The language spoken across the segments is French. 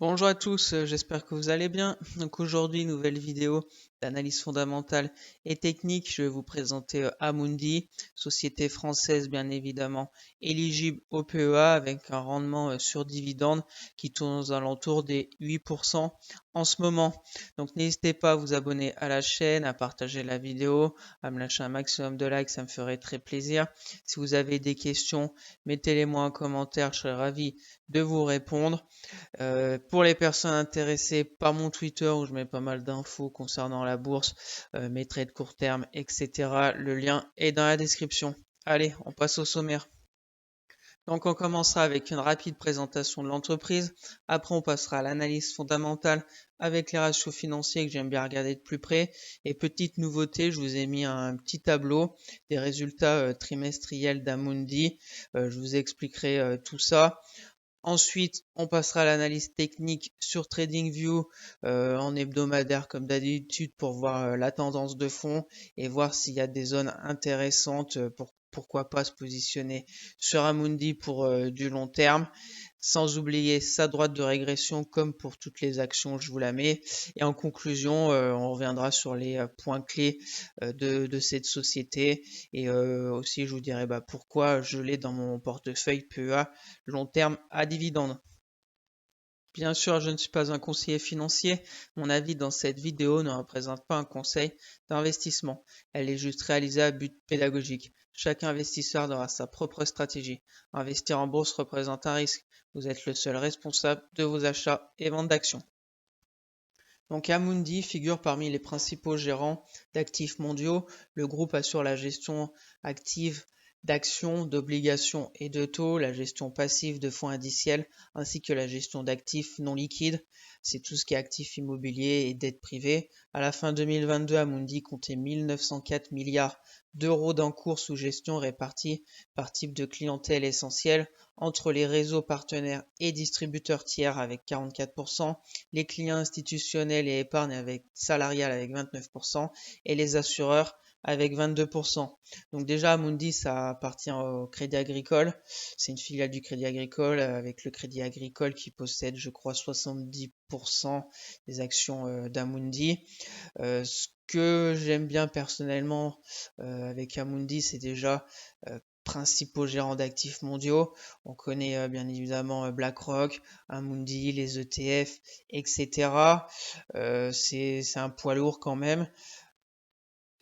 Bonjour à tous, j'espère que vous allez bien. Donc aujourd'hui, nouvelle vidéo d'analyse fondamentale et technique. Je vais vous présenter Amundi, société française bien évidemment, éligible au PEA avec un rendement sur dividende qui tourne aux alentours des 8% en ce moment. Donc n'hésitez pas à vous abonner à la chaîne, à partager la vidéo, à me lâcher un maximum de likes, ça me ferait très plaisir. Si vous avez des questions, mettez-les moi en commentaire, je serai ravi de vous répondre. Pour les personnes intéressées par mon Twitter où je mets pas mal d'infos concernant la bourse, mes trades court terme, etc. Le lien est dans la description. Allez, on passe au sommaire. Donc on commencera avec une rapide présentation de l'entreprise. Après on passera à l'analyse fondamentale avec les ratios financiers que j'aime bien regarder de plus près. Et petite nouveauté, je vous ai mis un petit tableau des résultats trimestriels d'Amundi. Je vous expliquerai tout ça. Ensuite, on passera à l'analyse technique sur TradingView en hebdomadaire comme d'habitude pour voir la tendance de fond et voir s'il y a des zones intéressantes pour pourquoi pas se positionner sur Amundi pour du long terme. Sans oublier sa droite de régression comme pour toutes les actions, je vous la mets. Et en conclusion, on reviendra sur les points clés de cette société et aussi je vous dirai pourquoi je l'ai dans mon portefeuille PEA long terme à dividende. Bien sûr, je ne suis pas un conseiller financier. Mon avis dans cette vidéo ne représente pas un conseil d'investissement. Elle est juste réalisée à but pédagogique. Chaque investisseur aura sa propre stratégie. Investir en bourse représente un risque. Vous êtes le seul responsable de vos achats et ventes d'actions. Donc Amundi figure parmi les principaux gérants d'actifs mondiaux. Le groupe assure la gestion active d'actions, d'obligations et de taux, la gestion passive de fonds indiciels, ainsi que la gestion d'actifs non liquides. C'est tout ce qui est actifs immobiliers et dettes privées. À la fin 2022, Amundi comptait 1904 milliards d'euros d'encours sous gestion répartis par type de clientèle essentielle entre les réseaux partenaires et distributeurs tiers avec 44%, les clients institutionnels et épargne avec salariale avec 29% et les assureurs avec 22%. Donc déjà, Amundi, ça appartient au Crédit Agricole. C'est une filiale du Crédit Agricole avec le Crédit Agricole qui possède, je crois, 70% des actions d'Amundi. Ce que j'aime bien personnellement avec Amundi, c'est déjà principaux gérants d'actifs mondiaux. On connaît bien évidemment BlackRock, Amundi, les ETF, etc. C'est un poids lourd quand même.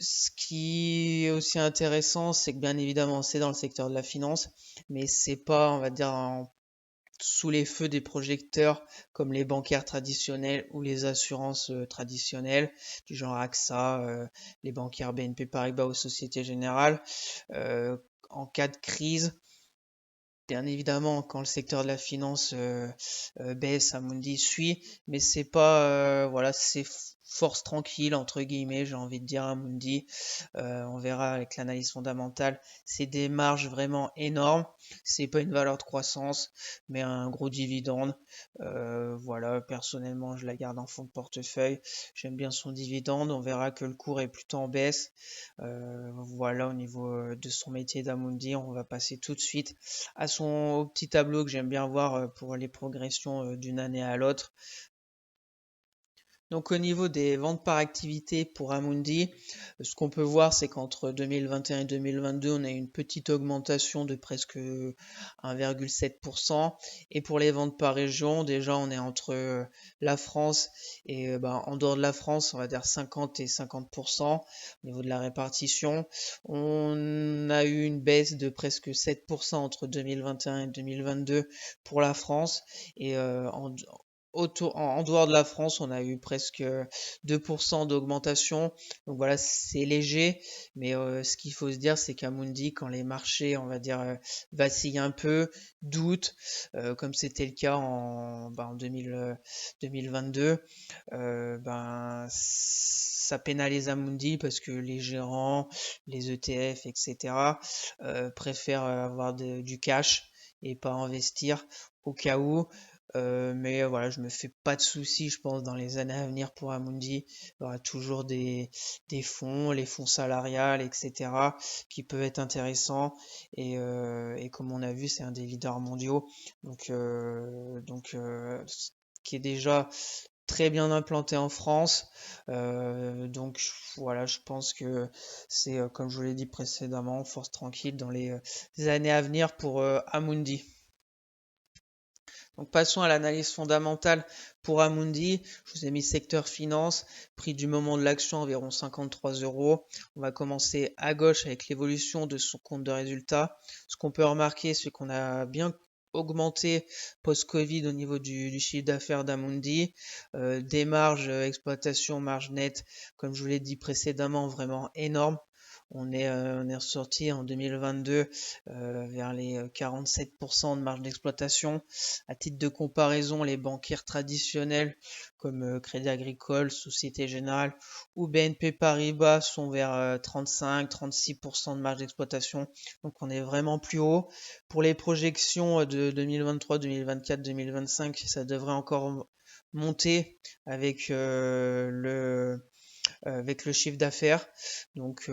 Ce qui est aussi intéressant, c'est que bien évidemment c'est dans le secteur de la finance, mais c'est pas, on va dire, sous les feux des projecteurs comme les bancaires traditionnels ou les assurances traditionnelles du genre AXA, les bancaires BNP Paribas ou Société Générale. En cas de crise, bien évidemment, quand le secteur de la finance baisse, Amundi suit, mais c'est pas, voilà, c'est force tranquille entre guillemets, j'ai envie de dire Amundi. On verra avec l'analyse fondamentale, c'est des marges vraiment énormes. C'est pas une valeur de croissance, mais un gros dividende. Voilà, personnellement, je la garde en fond de portefeuille. J'aime bien son dividende. On verra que le cours est plutôt en baisse. Voilà, au niveau de son métier d'Amundi, on va passer tout de suite à au petit tableau que j'aime bien voir pour les progressions d'une année à l'autre. Donc au niveau des ventes par activité pour Amundi, ce qu'on peut voir c'est qu'entre 2021 et 2022, on a eu une petite augmentation de presque 1,7%. Et pour les ventes par région, déjà on est entre la France et en dehors de la France, on va dire 50 et 50% au niveau de la répartition. On a eu une baisse de presque 7% entre 2021 et 2022 pour la France. Et en dehors de la France, on a eu presque 2% d'augmentation. Donc voilà, c'est léger, mais ce qu'il faut se dire, c'est qu'Amundi, quand les marchés, on va dire, vacillent un peu, doutent, comme c'était le cas en 2022, ça pénalise Amundi parce que les gérants, les ETF, etc., préfèrent avoir du cash et pas investir au cas où. Mais voilà, je me fais pas de soucis, je pense, dans les années à venir pour Amundi. Il y aura toujours des fonds, les fonds salariales, etc., qui peuvent être intéressants. Et comme on a vu, c'est un des leaders mondiaux. Donc qui est déjà très bien implanté en France. Donc voilà, je pense que c'est, comme je vous l'ai dit précédemment, force tranquille dans les années à venir pour Amundi. Donc passons à l'analyse fondamentale pour Amundi. Je vous ai mis secteur finance, prix du moment de l'action environ 53 euros. On va commencer à gauche avec l'évolution de son compte de résultat. Ce qu'on peut remarquer, c'est qu'on a bien augmenté post-Covid au niveau du chiffre d'affaires d'Amundi. Des marges, exploitation, marge nette, comme je vous l'ai dit précédemment, vraiment énormes. On est ressorti en 2022 vers les 47% de marge d'exploitation. À titre de comparaison, les bancaires traditionnels comme Crédit Agricole, Société Générale ou BNP Paribas sont vers 35-36% de marge d'exploitation. Donc on est vraiment plus haut. Pour les projections de 2023, 2024, 2025, ça devrait encore monter avec le chiffre d'affaires. Donc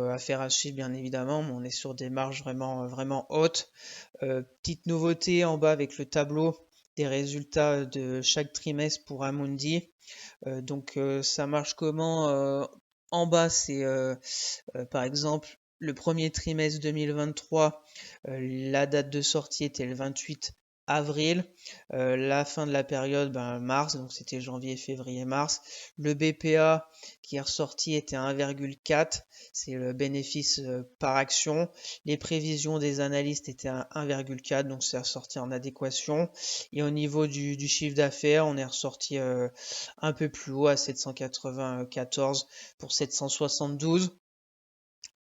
affaire à suivre bien évidemment, mais on est sur des marges vraiment hautes. Petite nouveauté en bas avec le tableau des résultats de chaque trimestre pour Amundi. Donc ça marche comment en bas, c'est par exemple le premier trimestre 2023, la date de sortie était le 28 avril, la fin de la période mars, donc c'était janvier, février, mars. Le BPA qui est ressorti était 1,4, c'est le bénéfice par action. Les prévisions des analystes étaient à 1,4, donc c'est ressorti en adéquation. Et au niveau du chiffre d'affaires, on est ressorti un peu plus haut à 794 pour 772.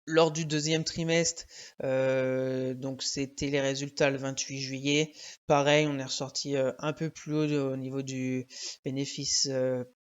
Lors du deuxième trimestre, donc c'était les résultats le 28 juillet. Pareil, on est ressorti un peu plus haut au niveau du bénéfice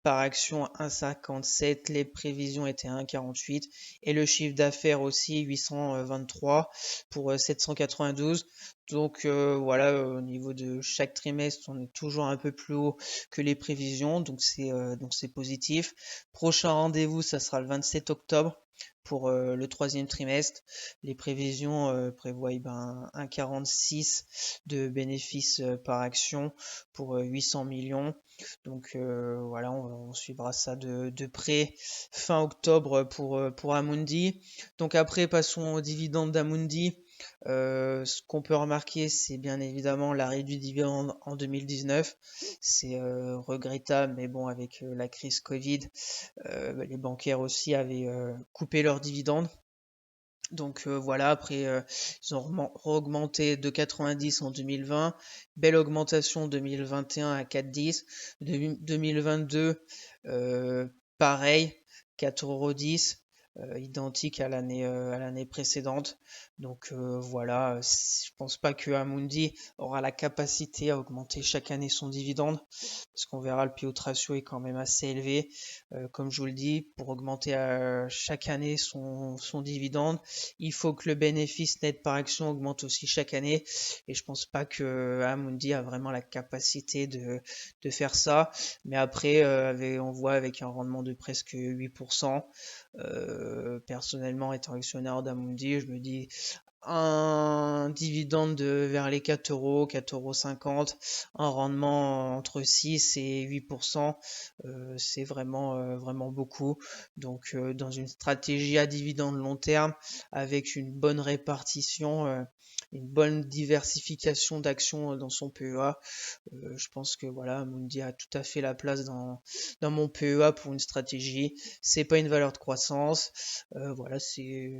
par action à 1,57. Les prévisions étaient à 1,48 et le chiffre d'affaires aussi 823 pour 792. Donc voilà, au niveau de chaque trimestre, on est toujours un peu plus haut que les prévisions, donc c'est positif. Prochain rendez-vous, ça sera le 27 octobre pour le troisième trimestre. Les prévisions prévoient 1,46 de bénéfices par action pour 800 millions. Donc voilà, on suivra ça de près fin octobre pour Amundi. Donc après, passons aux dividendes d'Amundi. Ce qu'on peut remarquer, c'est bien évidemment l'arrêt du dividende en 2019. C'est regrettable, mais bon, avec la crise Covid, les bancaires aussi avaient coupé leurs dividendes. Donc voilà, après ils ont augmenté de 90 en 2020, belle augmentation 2021 à 4,10, 2022 pareil, 4,10 €, identique à l'année précédente. Donc voilà, je pense pas que Amundi aura la capacité à augmenter chaque année son dividende, parce qu'on verra le payout ratio est quand même assez élevé. Comme je vous le dis, pour augmenter chaque année son dividende, il faut que le bénéfice net par action augmente aussi chaque année. Et je pense pas que Amundi a vraiment la capacité de faire ça. Mais après, on voit avec un rendement de presque 8%. Personnellement, étant actionnaire d'Amundi, je me dis un dividende vers les 4 euros, 4,50 €, un rendement entre 6 et 8%, c'est vraiment beaucoup. Donc dans une stratégie à dividende long terme, avec une bonne répartition, une bonne diversification d'actions dans son PEA, je pense que voilà, Amundi a tout à fait la place dans mon PEA pour une stratégie. C'est pas une valeur de croissance, voilà, c'est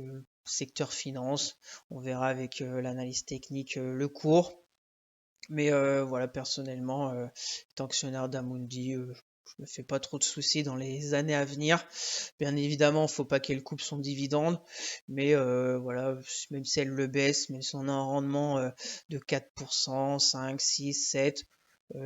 secteur finance. On verra avec l'analyse technique le cours. Mais voilà, personnellement, étant actionnaire d'Amundi, je me fais pas trop de soucis dans les années à venir. Bien évidemment, faut pas qu'elle coupe son dividende, mais voilà, même si elle le baisse, même si on a un rendement de 4%, 5, 6, 7,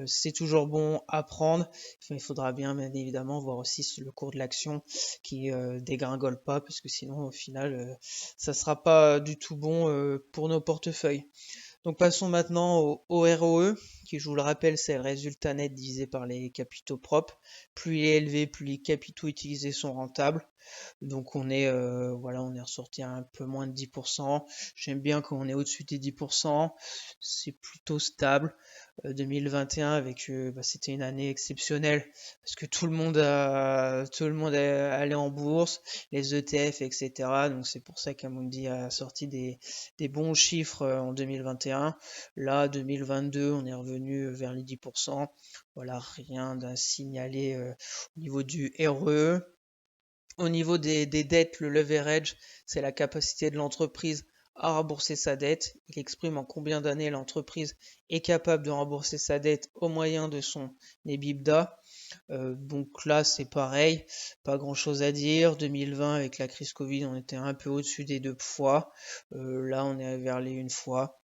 c'est toujours bon à prendre. Il faudra bien évidemment voir aussi le cours de l'action qui dégringole pas, parce que sinon au final ça sera pas du tout bon pour nos portefeuilles. Donc passons maintenant au ROE, qui je vous le rappelle c'est le résultat net divisé par les capitaux propres. Plus il est élevé, plus les capitaux utilisés sont rentables. Donc on est ressorti à un peu moins de 10%. J'aime bien quand on est au-dessus des 10%, c'est plutôt stable. 2021 avec c'était une année exceptionnelle parce que tout le monde est allé en bourse, les ETF, etc. Donc c'est pour ça qu'Amundi a sorti des bons chiffres en 2021. Là, 2022, on est revenu vers les 10%. Voilà, rien à signaler au niveau du RE. Au niveau des dettes, le leverage, c'est la capacité de l'entreprise à rembourser sa dette. Il exprime en combien d'années l'entreprise est capable de rembourser sa dette au moyen de son EBITDA. Donc là, c'est pareil, pas grand-chose à dire. 2020, avec la crise Covid, on était un peu au-dessus des 2 fois. Là, on est vers les 1 fois.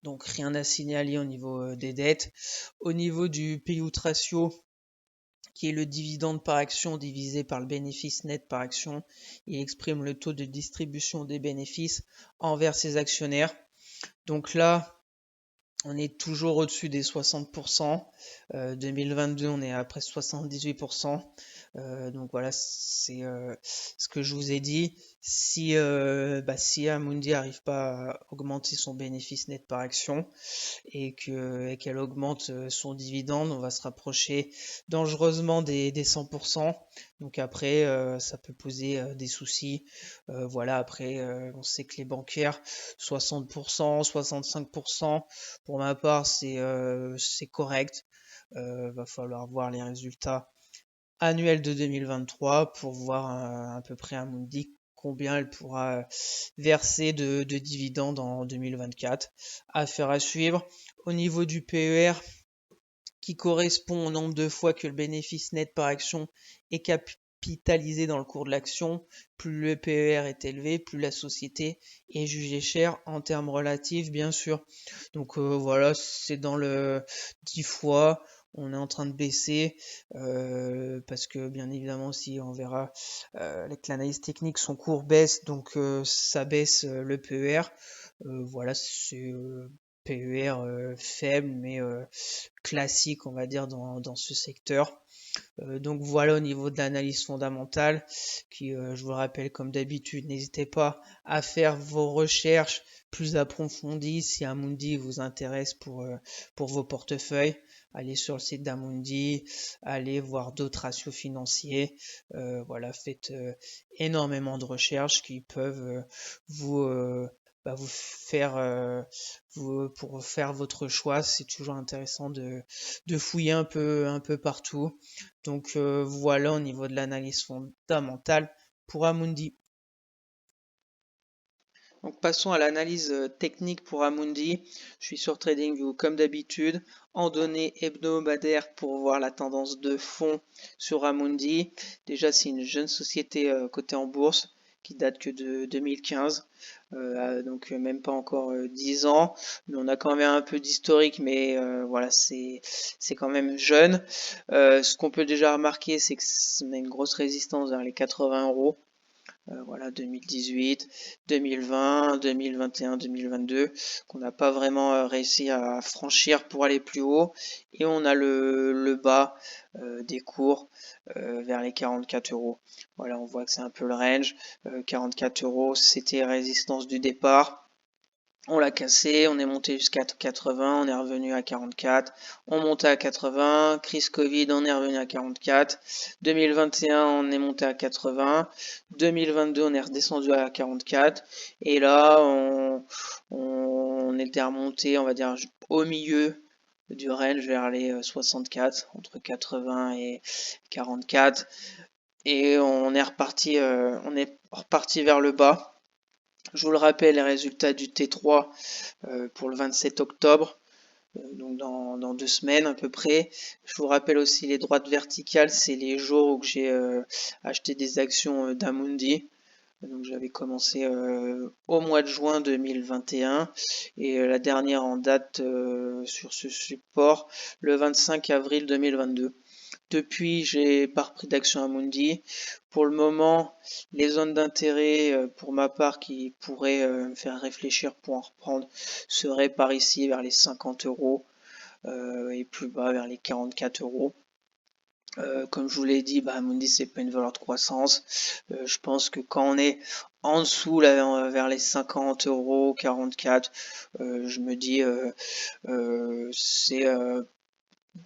Donc rien à signaler au niveau des dettes. Au niveau du payout ratio, qui est le dividende par action divisé par le bénéfice net par action. Il exprime le taux de distribution des bénéfices envers ses actionnaires. Donc là, on est toujours au-dessus des 60%. 2022, on est à presque 78%. Donc voilà, c'est ce que je vous ai dit. Si Amundi n'arrive pas à augmenter son bénéfice net par action et qu'elle augmente son dividende, on va se rapprocher dangereusement des 100%. Donc après, ça peut poser des soucis. Voilà, après, on sait que les bancaires, 60%, 65%, pour ma part, c'est correct. Va falloir voir les résultats annuels de 2023 pour voir à peu près Amundi combien elle pourra verser de dividendes en 2024. Affaire à suivre. Au niveau du PER, qui correspond au nombre de fois que le bénéfice net par action est capitalisé dans le cours de l'action, plus le PER est élevé, plus la société est jugée chère en termes relatifs, bien sûr. Donc voilà, c'est dans le 10 fois. On est en train de baisser parce que bien évidemment si on verra avec l'analyse technique son cours baisse, donc ça baisse le PER. Voilà, c'est PER faible mais classique, on va dire, dans ce secteur. Donc voilà au niveau de l'analyse fondamentale, qui, je vous le rappelle, comme d'habitude, n'hésitez pas à faire vos recherches plus approfondies si Amundi vous intéresse pour vos portefeuilles. Allez sur le site d'Amundi, allez voir d'autres ratios financiers. Voilà, faites énormément de recherches qui peuvent vous vous faire pour faire votre choix. C'est toujours intéressant de fouiller un peu partout. Donc voilà au niveau de l'analyse fondamentale pour Amundi. Donc passons à l'analyse technique pour Amundi. Je suis sur TradingView comme d'habitude, en données hebdomadaires pour voir la tendance de fond sur Amundi. Déjà c'est une jeune société cotée en bourse qui date que de 2015, donc même pas encore 10 ans. Mais on a quand même un peu d'historique, mais voilà, c'est quand même jeune. Ce qu'on peut déjà remarquer, c'est qu'on a une grosse résistance vers les 80 euros. Voilà, 2018, 2020, 2021, 2022, qu'on n'a pas vraiment réussi à franchir pour aller plus haut. Et on a le bas des cours vers les 44 euros. Voilà, on voit que c'est un peu le range. 44 euros, c'était résistance du départ. On l'a cassé, on est monté jusqu'à 80, on est revenu à 44, on montait à 80, crise Covid, on est revenu à 44, 2021, on est monté à 80, 2022, on est redescendu à 44, et là, on était remonté, on va dire, au milieu du range vers les 64, entre 80 et 44, et on est reparti vers le bas. Je vous le rappelle, les résultats du T3 pour le 27 octobre, donc dans 2 semaines à peu près. Je vous rappelle aussi les droites verticales, c'est les jours où j'ai acheté des actions d'Amundi. Donc j'avais commencé au mois de juin 2021 et la dernière en date sur ce support le 25 avril 2022. Depuis, j'ai pas repris d'action Amundi. Pour le moment, les zones d'intérêt, pour ma part, qui pourraient me faire réfléchir pour en reprendre, seraient par ici vers les 50 euros et plus bas vers les 44 euros. Comme je vous l'ai dit, Amundi c'est pas une valeur de croissance. Je pense que quand on est en dessous, là, vers les 50 euros, 44, je me dis c'est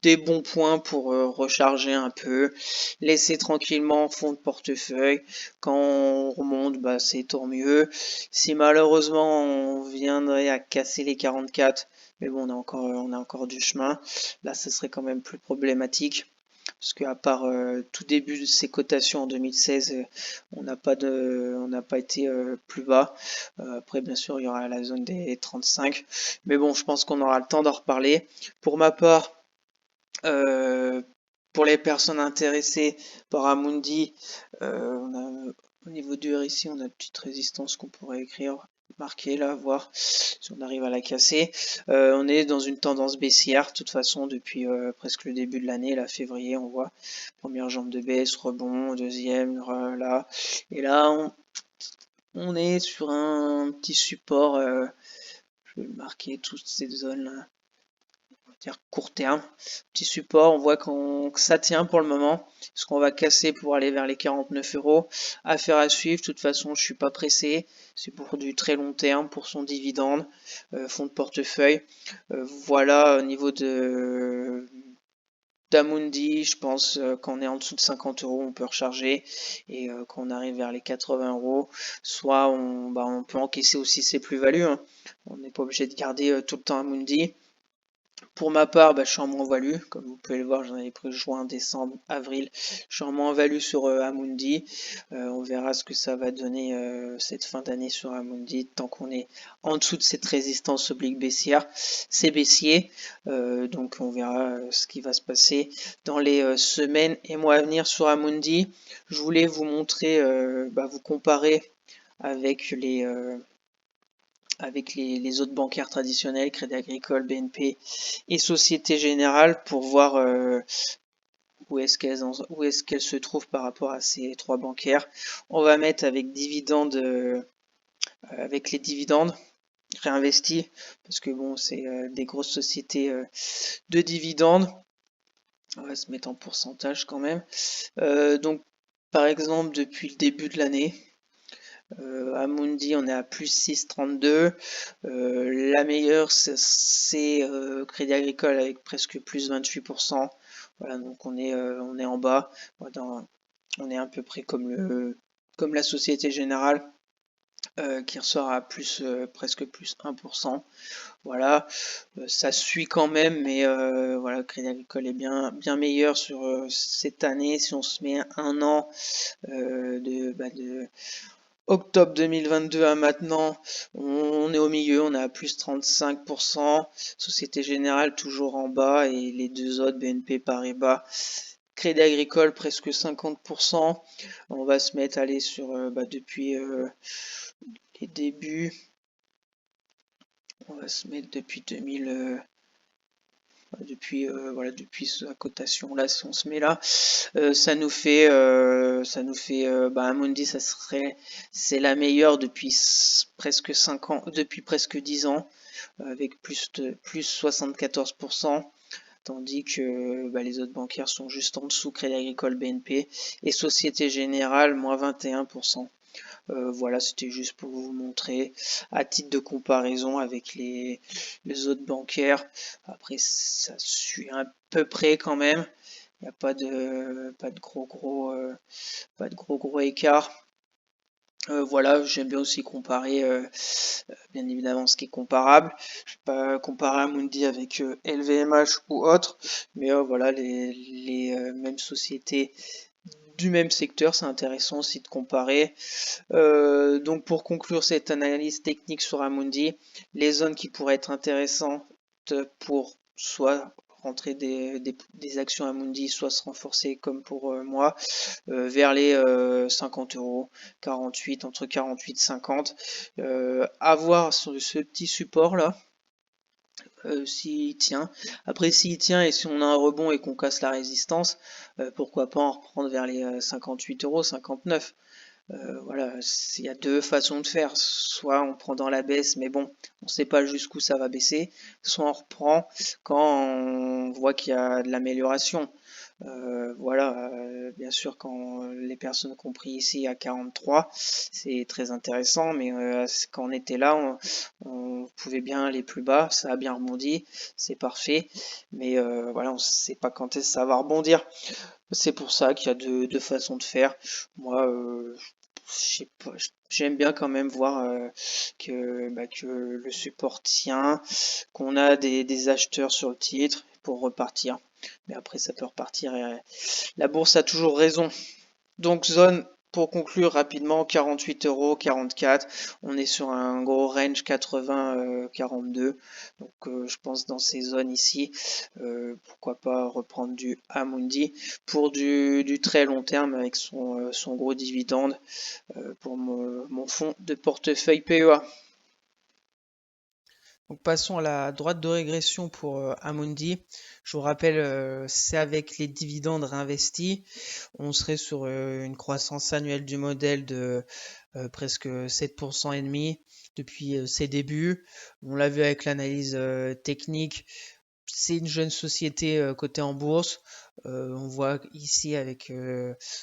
des bons points pour recharger un peu, laisser tranquillement en fond de portefeuille. Quand on remonte, bah, c'est tant mieux. Si malheureusement on viendrait à casser les 44, mais bon, on a encore du chemin. Là, ce serait quand même plus problématique. Parce qu'à part tout début de ces cotations en 2016, on n'a pas été plus bas. Après, bien sûr, il y aura la zone des 35. Mais bon, je pense qu'on aura le temps d'en reparler. Pour ma part, euh, pour les personnes intéressées par Amundi, au niveau du RSI, on a une petite résistance qu'on pourrait écrire, marquer là, voir si on arrive à la casser. On est dans une tendance baissière, de toute façon, depuis presque le début de l'année, là, février, on voit première jambe de baisse, rebond, deuxième, là, et là, on est sur un petit support, je vais marquer toutes ces zones là, dire court terme, petit support, on voit que ça tient pour le moment, ce qu'on va casser pour aller vers les 49 euros, affaire à suivre, de toute façon je suis pas pressé, c'est pour du très long terme, pour son dividende, fonds de portefeuille, voilà au niveau de d'Amundi, je pense quand on est en dessous de 50 euros, on peut recharger. Et quand on arrive vers les 80 euros, soit on peut encaisser aussi ses plus-values, hein. On n'est pas obligé de garder tout le temps Amundi. Pour ma part, bah, je suis en moins-value. Comme vous pouvez le voir, j'en avais pris juin, décembre, avril. Je suis en moins-value sur Amundi. On verra ce que ça va donner cette fin d'année sur Amundi. Tant qu'on est en dessous de cette résistance oblique baissière, c'est baissier. Donc on verra ce qui va se passer dans les semaines et mois à venir sur Amundi. Je voulais vous montrer, vous comparer avec les autres bancaires traditionnels, Crédit Agricole, BNP et Société Générale, pour voir où est-ce qu'elles se trouvent par rapport à ces trois bancaires. On va mettre avec les dividendes réinvestis, parce que bon, c'est des grosses sociétés de dividendes. On va se mettre en pourcentage quand même. Donc, par exemple, depuis le début de l'année, Amundi, on est à plus 6,32. La meilleure, c'est Crédit Agricole avec presque plus 28%. Voilà, donc on est en bas. On est à peu près comme la Société Générale. Qui ressort à presque plus 1%. Voilà, ça suit quand même, mais voilà, Crédit Agricole est bien meilleur sur cette année. Si on se met un an de octobre 2022 à maintenant, on est au milieu, on est à plus 35%. Société Générale toujours en bas et les deux autres, BNP Paribas, Crédit Agricole presque 50%. On va se mettre à aller sur depuis les débuts. On va se mettre depuis 2000. Depuis sa cotation là, si on se met là, ça nous fait Amundi, c'est la meilleure depuis presque 5 ans, depuis presque 10 ans, avec plus 74%, tandis que les autres bancaires sont juste en dessous, Crédit Agricole, BNP et Société Générale, moins 21%. Voilà, c'était juste pour vous montrer à titre de comparaison avec les autres bancaires. Après, ça suit à peu près quand même. Il n'y a pas de gros écart. Voilà, j'aime bien aussi comparer, bien évidemment, ce qui est comparable. Je ne vais pas comparer Amundi avec LVMH ou autre, mais voilà, les mêmes sociétés du même secteur, c'est intéressant aussi de comparer. Donc pour conclure cette analyse technique sur Amundi, les zones qui pourraient être intéressantes pour soit rentrer des actions Amundi, soit se renforcer comme pour moi, vers les 50 euros, 48, entre 48 et 50. À voir sur ce petit support là. S'il tient. Après, s'il tient et si on a un rebond et qu'on casse la résistance, pourquoi pas en reprendre vers les 58 euros, 59. Voilà, il y a deux façons de faire. Soit on prend dans la baisse, mais bon, on ne sait pas jusqu'où ça va baisser. Soit on reprend quand on voit qu'il y a de l'amélioration. Voilà, bien sûr, quand les personnes qui ont pris ici à 43, c'est très intéressant, mais quand on était là, on pouvait bien aller plus bas, ça a bien rebondi, c'est parfait, mais voilà, on ne sait pas quand est-ce que ça va rebondir. C'est pour ça qu'il y a deux façons de faire. Moi, je sais pas, j'aime bien quand même voir que le support tient, qu'on a des acheteurs sur le titre pour repartir. Mais après, ça peut repartir. Et la bourse a toujours raison. Donc zone, pour conclure rapidement, 48 euros, 44. On est sur un gros range 80-42. Donc je pense dans ces zones ici, pourquoi pas reprendre du Amundi pour du très long terme avec son gros dividende pour mon fonds de portefeuille PEA. Donc passons à la droite de régression pour Amundi. Je vous rappelle, c'est avec les dividendes réinvestis. On serait sur une croissance annuelle du modèle de presque 7% et demi depuis ses débuts. On l'a vu avec l'analyse technique. C'est une jeune société cotée en bourse. On voit ici avec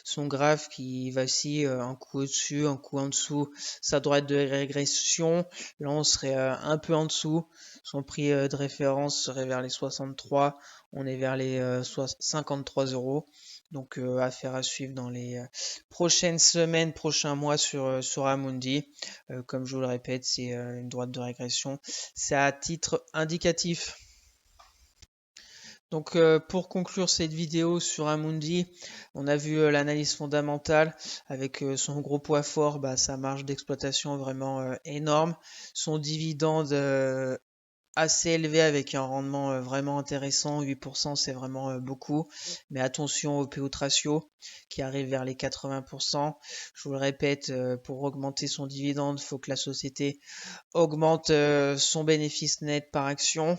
son graphe qui vacille un coup au-dessus, un coup en dessous. Sa droite de régression, là on serait un peu en dessous. Son prix de référence serait vers les 63. On est vers les 53 euros. Donc affaire à suivre dans les prochaines semaines, prochains mois sur Amundi. Comme je vous le répète, c'est une droite de régression. C'est à titre indicatif. Donc pour conclure cette vidéo sur Amundi, on a vu l'analyse fondamentale avec son gros poids fort, sa marge d'exploitation vraiment énorme, son dividende assez élevé avec un rendement vraiment intéressant, 8% c'est vraiment beaucoup, mais attention au payout ratio qui arrive vers les 80%. Je vous le répète, pour augmenter son dividende, il faut que la société augmente son bénéfice net par action.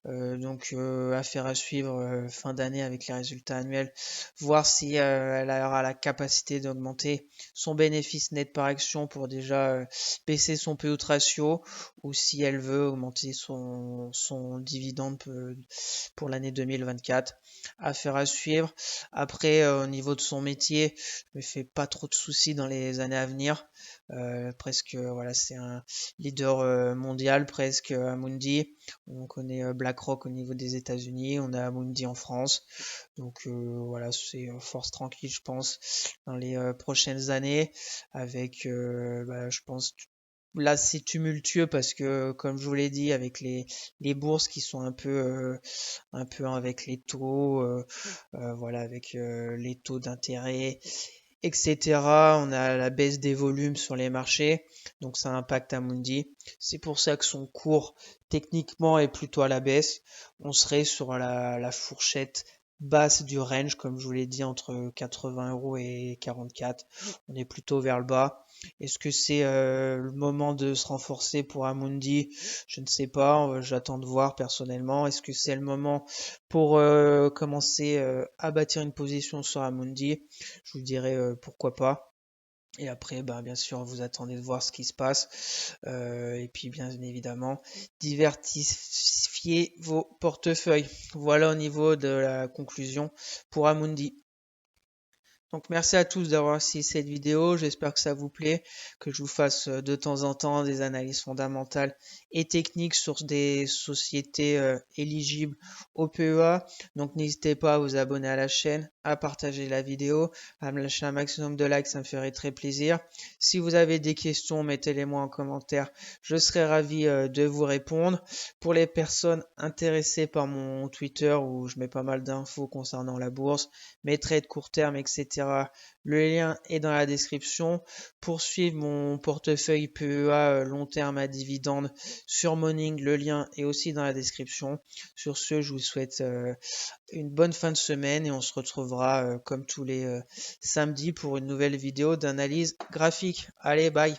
Donc affaire à suivre fin d'année avec les résultats annuels, voir si elle aura la capacité d'augmenter son bénéfice net par action pour déjà baisser son payout ratio ou si elle veut augmenter son dividende pour l'année 2024. Affaire à suivre. Après, au niveau de son métier, je me fais pas trop de soucis dans les années à venir. Presque, voilà, c'est un leader mondial presque Amundi. On connaît BlackRock au niveau des États-Unis, on a Amundi en France. Donc voilà, c'est force tranquille, je pense, dans les prochaines années. Avec, je pense, là c'est tumultueux parce que, comme je vous l'ai dit, avec les bourses qui sont un peu avec les taux, voilà, avec les taux d'intérêt, etc. On a la baisse des volumes sur les marchés, donc ça impacte Amundi. C'est pour ça que son cours techniquement est plutôt à la baisse. On serait sur la fourchette basse du range, comme je vous l'ai dit, entre 80 euros et 44. On est plutôt vers le bas. Est-ce que c'est le moment de se renforcer pour Amundi? Je ne sais pas, j'attends de voir personnellement. Est-ce que c'est le moment pour commencer à bâtir une position sur Amundi? Je vous dirai pourquoi pas. Et après, bien sûr, vous attendez de voir ce qui se passe. Et puis, bien évidemment, diversifiez vos portefeuilles. Voilà au niveau de la conclusion pour Amundi. Donc merci à tous d'avoir suivi cette vidéo, j'espère que ça vous plaît, que je vous fasse de temps en temps des analyses fondamentales et techniques sur des sociétés éligibles au PEA. Donc n'hésitez pas à vous abonner à la chaîne, à partager la vidéo, à me lâcher un maximum de likes, ça me ferait très plaisir. Si vous avez des questions, mettez-les moi en commentaire, je serai ravi de vous répondre. Pour les personnes intéressées par mon Twitter où je mets pas mal d'infos concernant la bourse, mes trades court terme, etc. Le lien est dans la description. Pour suivre mon portefeuille PEA long terme à dividende sur Morning, le lien est aussi dans la description. Sur ce, je vous souhaite une bonne fin de semaine et on se retrouvera comme tous les samedis pour une nouvelle vidéo d'analyse graphique. Allez, bye!